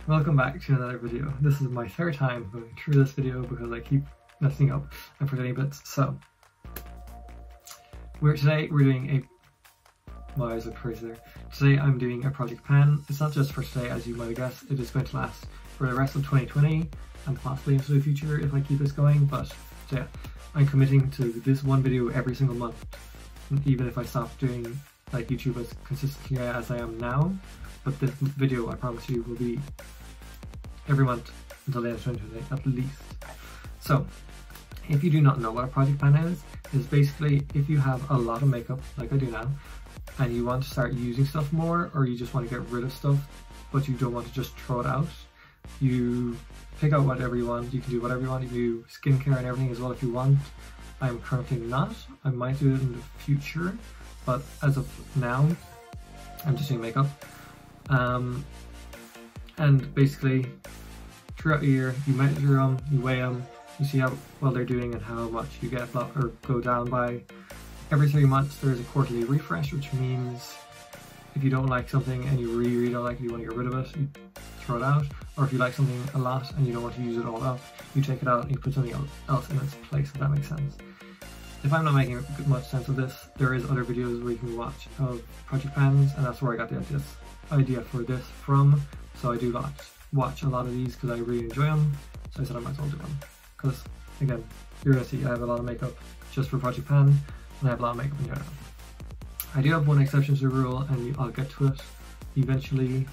Welcome back to another video. This is my third time going through this video because I keep messing up and forgetting bits. So, today we're doing a, well, I was a phrase there. Today I'm doing a project pan. It's not just for today, as you might have guessed. It is going to last for the rest of 2020 and possibly into the future if I keep this going. But so yeah, I'm committing to this one video every single month, even if I stop doing like YouTube as consistently as I am now. But this video, I promise you, will be every month until the end of 2020 at least. So, if you do not know what a project pan is basically if you have a lot of makeup, like I do now, and you want to start using stuff more, or you just want to get rid of stuff, but you don't want to just throw it out, you pick out whatever you want. You can do whatever you want. You can do skincare and everything as well if you want. I'm currently not. I might do it in the future, but as of now, I'm just doing makeup. And basically throughout the year you measure them, you weigh them, you see how well they're doing and how much you get or go down by. Every 3 months there's a quarterly refresh, which means if you don't like something and you really don't like it, you want to get rid of it, you throw it out. Or if you like something a lot and you don't want to use it all up, you take it out and you put something else in its place, if that makes sense. If I'm not making much sense of this, there is other videos where you can watch of project pans, and that's where I got the idea for this from. So I do watch a lot of these because I really enjoy them, so I said I might as well do them. Because again, you're gonna see I have a lot of makeup just for project pan, and I have a lot of makeup in general. I do have one exception to the rule, and I'll get to it eventually,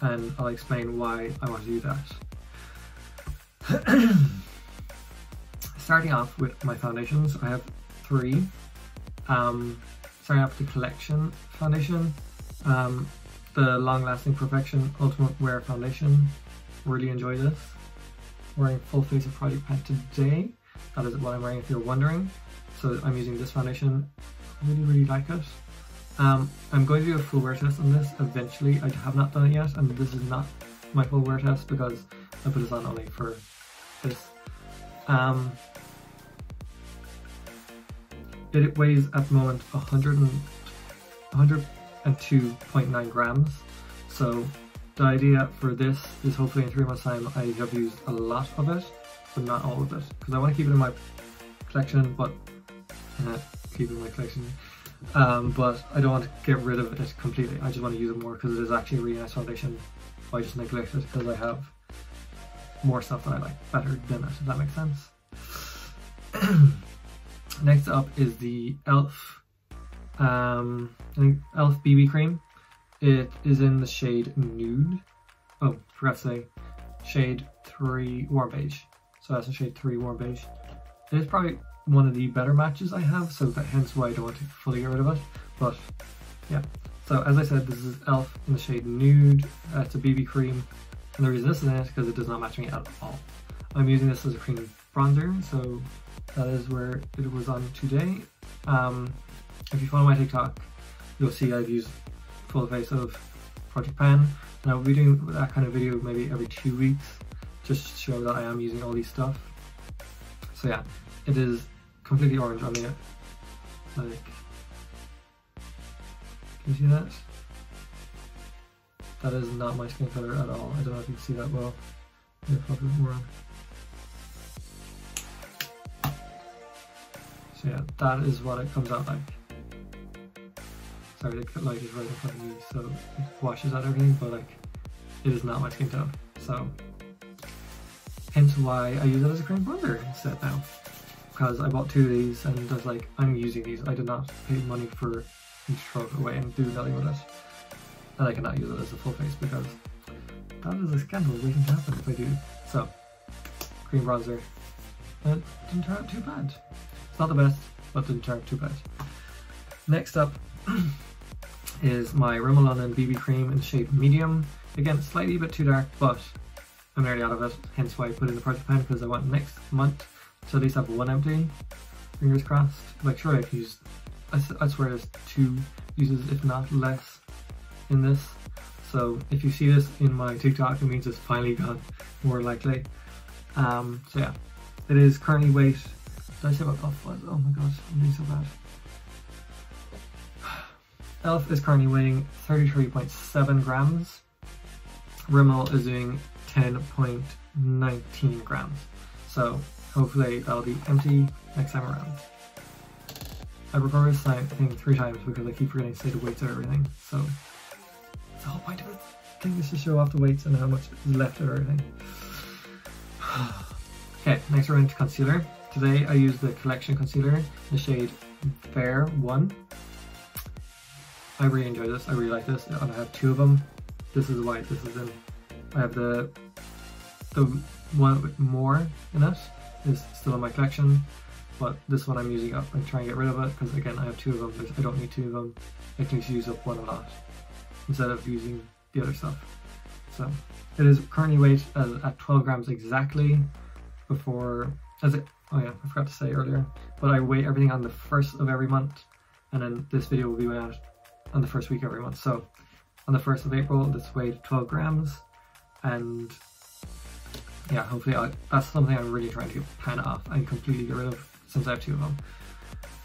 and I'll explain why I want to do that. Starting off with my foundations, I have 3. Starting off with the collection foundation, the Long Lasting Perfection Ultimate Wear Foundation. Really enjoy this. Wearing full face of project pan today. That is what I'm wearing if you're wondering. So I'm using this foundation. I really like it. I'm going to do a full wear test on this eventually. I have not done it yet, and this is not my full wear test because I put this on only for this. It weighs at the moment 102.9 grams. So the idea for this is hopefully in 3 months time I have used a lot of it, but not all of it, because I want to keep it in my collection, but keep it in my collection. But I don't want to get rid of it completely. I just want to use it more because it is actually a really nice foundation. I just neglect it because I have more stuff that I like better than it, if that makes sense. Next up is the e.l.f. e.l.f. BB cream. It is in the shade Nude. Oh, forgot to say, shade 3 Warm Beige. So that's a shade 3 Warm Beige. It is probably one of the better matches I have, so that hence why I don't want to fully get rid of it. But yeah, so as I said, this is e.l.f. in the shade Nude. It's a BB cream, and the reason this is in it is because it does not match me at all. I'm using this as a cream bronzer, so that is where it was on today. If you follow my TikTok, you'll see I've used full face of project pan, and I'll be doing that kind of video maybe every 2 weeks, just to show that I am using all these stuff. So yeah, it is completely orange on me. Like, can you see that? That is not my skin color at all. I don't know if you can see that well. Maybe I'll put it more on. So yeah, that is what it comes out like. Sorry, the light is right in front of me, so it washes out everything, but like, it is not my skin tone. So, hence why I use it as a cream bronzer instead now. Because I bought 2 of these, and I was like, I'm using these. I did not pay money for to throw it away and do nothing with it. And I cannot use it as a full face because that is a scandal waiting to happen if I do. So, cream bronzer. And it didn't turn out too bad. It's not the best, but didn't turn out too bad. Next up is my Rimmel London BB cream in the shade Medium. Again, slightly a bit too dark, but I'm nearly out of it, hence why I put it in the project pan, because I want next month to at least have 1 empty. Fingers crossed. Like, sure, I can use, I swear there's 2 uses, if not less, in this. So if you see this in my TikTok, it means it's finally gone, more likely. So yeah, it is currently weight. Did I say what e.l.f. was? Oh my gosh, I'm doing so bad. e.l.f. is currently weighing 33.7 grams. Rimmel is doing 10.19 grams. So hopefully that'll be empty next time around. I recorded this thing 3 times because I keep forgetting to say the weights of everything. So the whole point of it thing is to show off the weights and how much is left of everything. Okay, next we're into concealer. Today I used the Collection Concealer in the shade Fair 1. I really enjoy this, I really like this, and I have 2 of them. This is white, this is in. I have the one with more in it, is still in my collection, but this one I'm using up. I'm trying to get rid of it because again I have 2 of them, I don't need 2 of them. I can just use up one a lot instead of using the other stuff. So it is currently weighed at 12 grams exactly before, oh yeah, I forgot to say earlier, but I weigh everything on the 1st of every month, and then this video will be weighed out on the 1st week every month. So on the 1st of April, this weighed 12 grams, and yeah, hopefully that's something I'm really trying to get pan off and completely get rid of since I have 2 of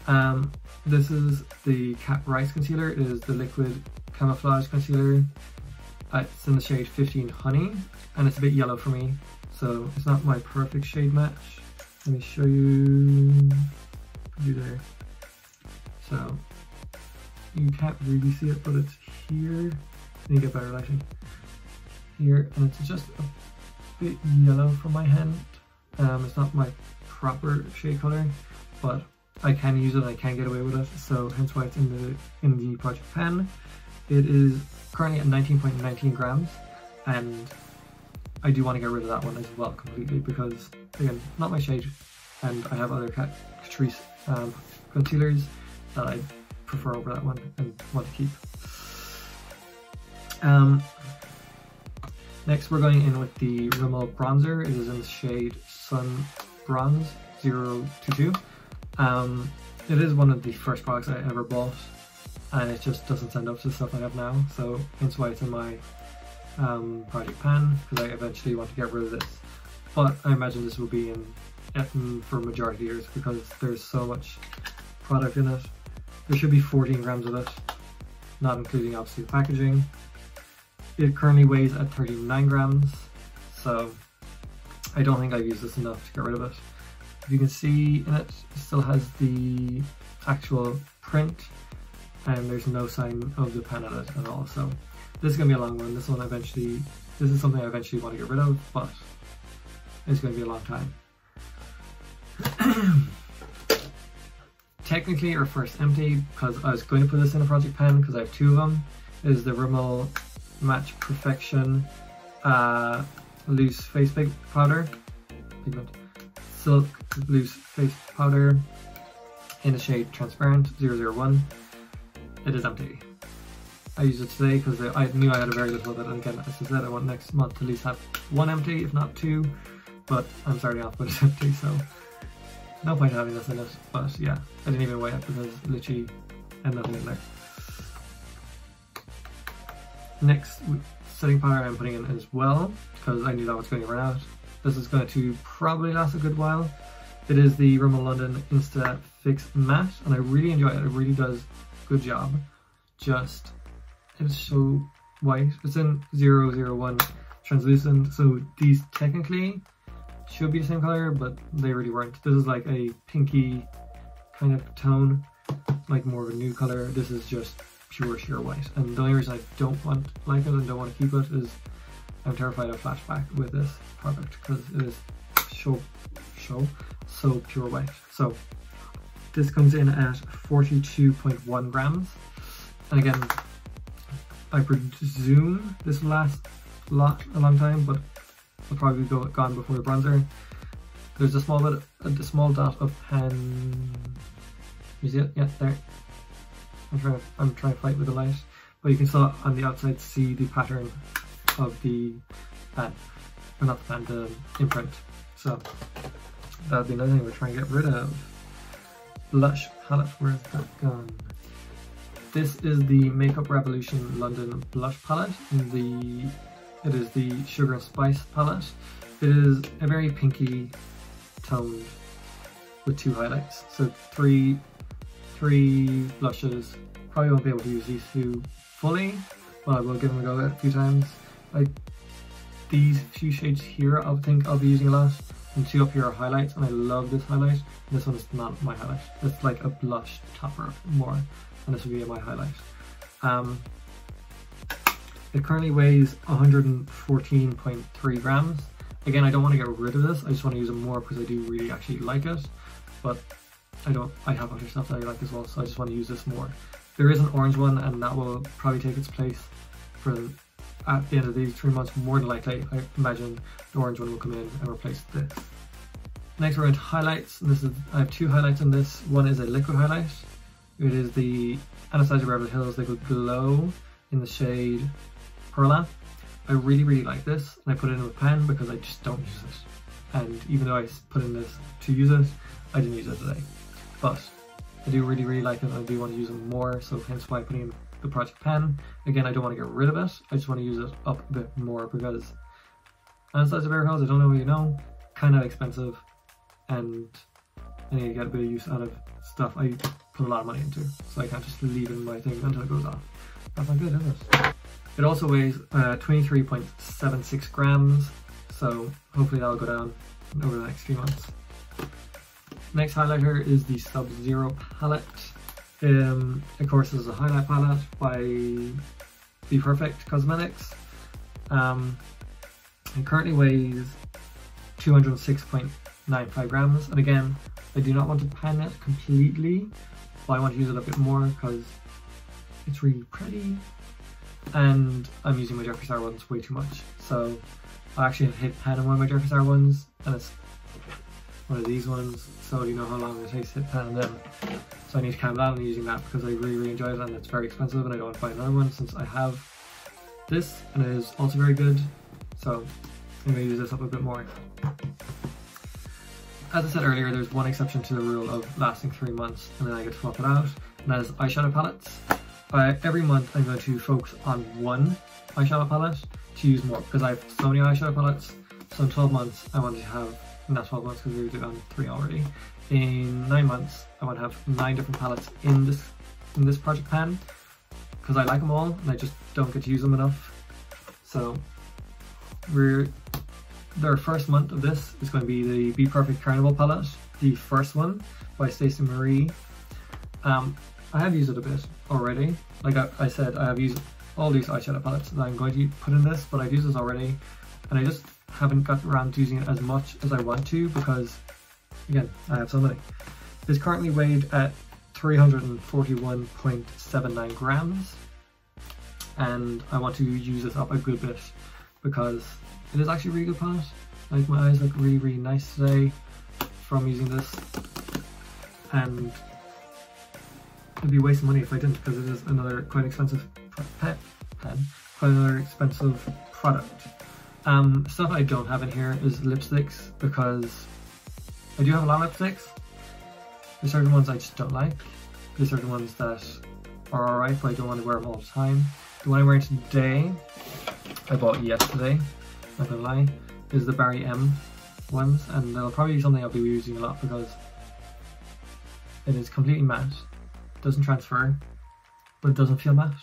them. This is the Cat Rice Concealer. It is the liquid camouflage concealer. It's in the shade 15 Honey, and it's a bit yellow for me, so it's not my perfect shade match. Let me show you there. So you can't really see it, but it's here. Let me get better lighting. Here, and it's just a bit yellow for my hand. It's not my proper shade color, but I can use it and I can get away with it, so hence why it's in the project pen. It is currently at 19.19 grams, and I do want to get rid of that one as well completely because, again, not my shade, and I have other Catrice concealers that I prefer over that one and want to keep. Next we're going in with the Rimmel bronzer. It is in the shade Sun Bronze 022. It is one of the first products I ever bought, and it just doesn't stand up to the stuff I have now, so hence why it's in my project pan, because I eventually want to get rid of this. But I imagine this will be in for majority years because there's so much product in it. There should be 14 grams of it, not including obviously the packaging. It currently weighs at 39 grams, so I don't think I've used this enough to get rid of it. If you can see in it, it still has the actual print, and there's no sign of the pen on it at all. So this is going to be a long one. This is something I eventually want to get rid of, but it's going to be a long time. Technically our first empty, because I was going to put this in a project pen because I have 2 of them, is the Rimmel Match Perfection loose face pigment, silk loose face powder in the shade Transparent 001. It is empty. I used it today because I knew I had a very little of it, and again, as I said, I want next month to at least have 1 empty, if not 2, but I'm starting off with it empty, so no point having this in it. But yeah, I didn't even weigh it because literally I had nothing in there. Next setting powder I'm putting in as well, because I knew that was going to run out. This is going to probably last a good while. It is the Rimmel London Insta Fix Matte, and I really enjoy it. It really does a good job. Just, it's so white. It's in 001 translucent, so these technically should be the same color, but they really weren't. This is like a pinky kind of tone, like more of a nude color. This is just pure sheer white, and the only reason I don't like it and don't want to keep it is I'm terrified of flashback with this product because it is so pure white. So this comes in at 42.1 grams, and again, I presume this will last a long time, but will probably be gone before the bronzer. There's a small dot of pan. You see it? Yeah, there. I'm trying to fight with the light, but you can still on the outside see the pattern of the pan, or not the pan, the imprint. So that would be another thing we're trying to get rid of. Blush palette, where's that gone? This is the Makeup Revolution London Blush Palette. It is the Sugar and Spice palette. It is a very pinky toned with 2 highlights. So three blushes. Probably won't be able to use these 2 fully, but I will give them a go a few times. I these few shades here I think I'll be using a lot, and two up here are highlights, and I love this highlight. This one is not my highlight. It's like a blush topper more, and this will be my highlight. It currently weighs 114.3 grams. Again, I don't want to get rid of this, I just want to use it more because I do really actually like it, but I have other stuff that I like as well, so I just want to use this more. There is an orange one, and that will probably take its place for at the end of these 3 months. More than likely, I imagine the orange one will come in and replace this. Next we're into highlights, and I have two highlights in this. One is a liquid highlight. It is the Anastasia Beverly Hills Liquid Glow in the shade Perla. I really like this, and I put it in a pen because I just don't use it. And even though I put in this to use it, I didn't use it today. But I do really like it, and I do want to use it more, so hence why I'm putting in the project pen. Again, I don't want to get rid of it, I just want to use it up a bit more because Anastasia Beverly Hills, I don't know what you know, kind of expensive, and I need to get a bit of use out of stuff I put a lot of money into, so I can't just leave it in my thing until it goes off. That's not good, is it? It also weighs 23.76 grams, so hopefully that'll go down over the next few months. Next highlighter is the Sub-Zero palette. Of course, this is a highlight palette by Be Perfect Cosmetics. It currently weighs 206.95 grams, and again, I do not want to pan it completely, but I want to use it a bit more because it's really pretty, and I'm using my Jeffree Star ones way too much. So I actually have hit pan on one of my Jeffree Star ones, and it's one of these ones, so you know how long it takes to hit pan on them. So I need to calm down on using that because I really enjoy it, and it's very expensive, and I don't want to buy another one since I have this, and it is also very good. So I'm going to use this up a bit more. As I said earlier, there's one exception to the rule of lasting 3 months, and then I get to swap it out, and that is eyeshadow palettes. Every month I'm going to focus on one eyeshadow palette to use more, because I have so many eyeshadow palettes. So in 12 months I want to have, not 12 months because we've done 3 already, in 9 months I want to have 9 different palettes in this project pan, because I like them all and I just don't get to use them enough. So their first month of this is going to be the Be Perfect Carnival palette, the first one by Stacey Marie. I have used it a bit already. Like I said, I have used all these eyeshadow palettes that I'm going to put in this, but I've used this already, and I just haven't got around to using it as much as I want to because, again, I have so many. It's currently weighed at 341.79 grams, and I want to use this up a good bit because it is actually a really good palette. Like, my eyes look really nice today from using this, and it'd be wasting money if I didn't, because it is another quite expensive quite another expensive product. Stuff I don't have in here is lipsticks, because I do have a lot of lipsticks. There's certain ones I just don't like. There's certain ones that are alright, but I don't want to wear them all the time. The one I'm wearing today, I bought yesterday, not gonna lie, is the Barry M ones, and they'll probably be something I'll be using a lot because it is completely matte. Doesn't transfer, but it doesn't feel matte.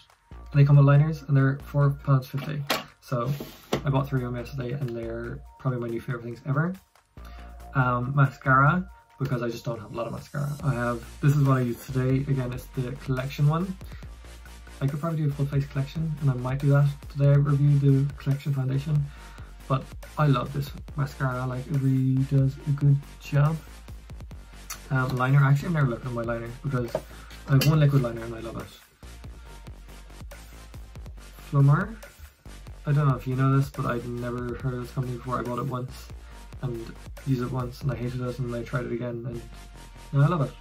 And they come with liners, and they're £4.50. So I bought 3 of them yesterday, and they're probably my new favourite things ever. Mascara, because I just don't have a lot of mascara. This is what I use today. Again, it's the collection one. I could probably do a full face collection, and I might do that today. I reviewed the collection foundation, but I love this mascara. Like, it really does a good job. Liner, actually I've never looked at my liner because I have one liquid liner and I love it. Flumar, I don't know if you know this, but I'd never heard of this company before. I bought it once and used it once and I hated it, and I tried it again and I love it.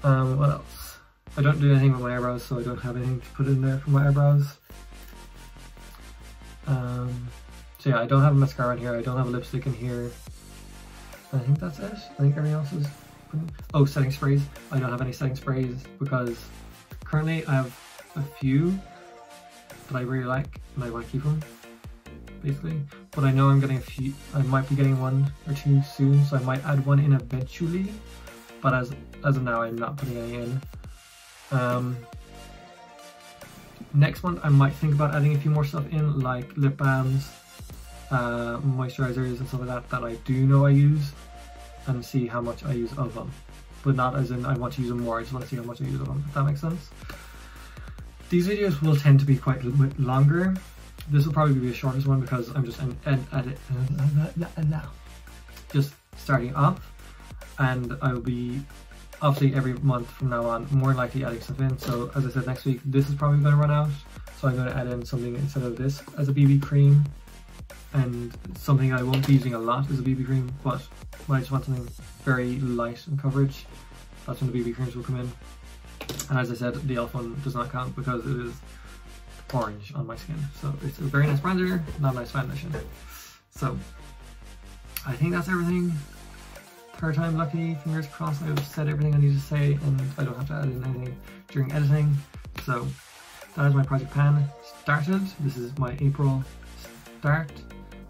What else? I don't do anything with my eyebrows, so I don't have anything to put in there for my eyebrows. So yeah, I don't have a mascara in here, I don't have a lipstick in here. I think that's it. I think everything else is... Oh, setting sprays. I don't have any setting sprays because currently I have a few that I really like and I want to keep them, basically. But I know I'm getting a few, I might be getting 1 or 2 soon, so I might add one in eventually. But as of now, I'm not putting any in. Next month I might think about adding a few more stuff in, like lip balms moisturizers and stuff like that I do know I use, and see how much I use of them. But not as in I want to use them more, I just want to see how much I use of them, if that makes sense. These videos will tend to be quite a little bit longer. This will probably be the shortest one because I'm just just starting off, and I will be obviously every month from now on more likely adding stuff in. So as I said, next week this is probably going to run out, so I'm going to add in something instead of this as a BB cream, and something I won't be using a lot is a BB cream, but when I just want something very light in coverage, that's when the BB creams will come in. And as I said, the e.l.f. one does not count because it is orange on my skin, so it's a very nice bronzer, not a nice foundation. So I think that's everything. Third time lucky, fingers crossed I've said everything I need to say and I don't have to add in anything during editing. So that is my project pan started. This is my April start.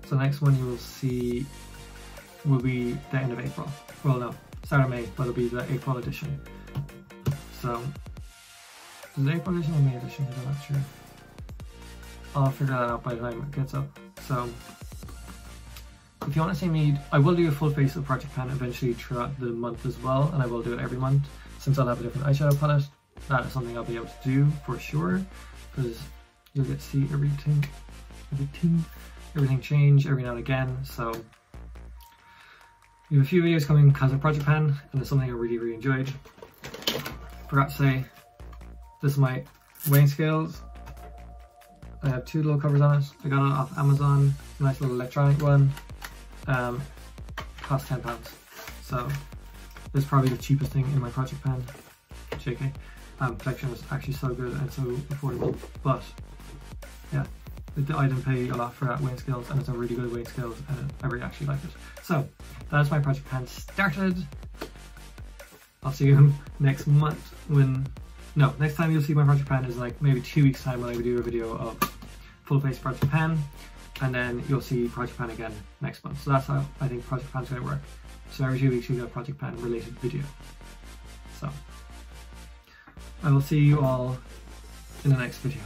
So the next one you will see will be the end of April. Well, no, start of May, but it'll be the April edition. So is it April edition or May edition? I'm not sure. I'll figure that out by the time it gets up. So if you want to see me, I will do a full face of project pan eventually throughout the month as well, and I will do it every month since I'll have a different eyeshadow palette. That is something I'll be able to do for sure, because you'll get to see everything change every now and again. So we have a few videos coming because of project pan, and it's something I really enjoyed. Forgot to say, this is my weighing scales. I have two little covers on it. I got it off Amazon, nice little electronic one. Cost £10. So it's probably the cheapest thing in my project pan. JK. Collection was actually so good and so affordable. But yeah, I didn't pay a lot for that weighing scales, and it's a really good weighing scales, and I really actually like it. So that's my project pan started. I'll see you next month next time you'll see my project pan is like maybe 2 weeks time when I do a video of full face project pan, and then you'll see project pan again next month. So that's how I think project pan is going to work. So every 2 weeks you get a project pan related video. So I will see you all in the next video.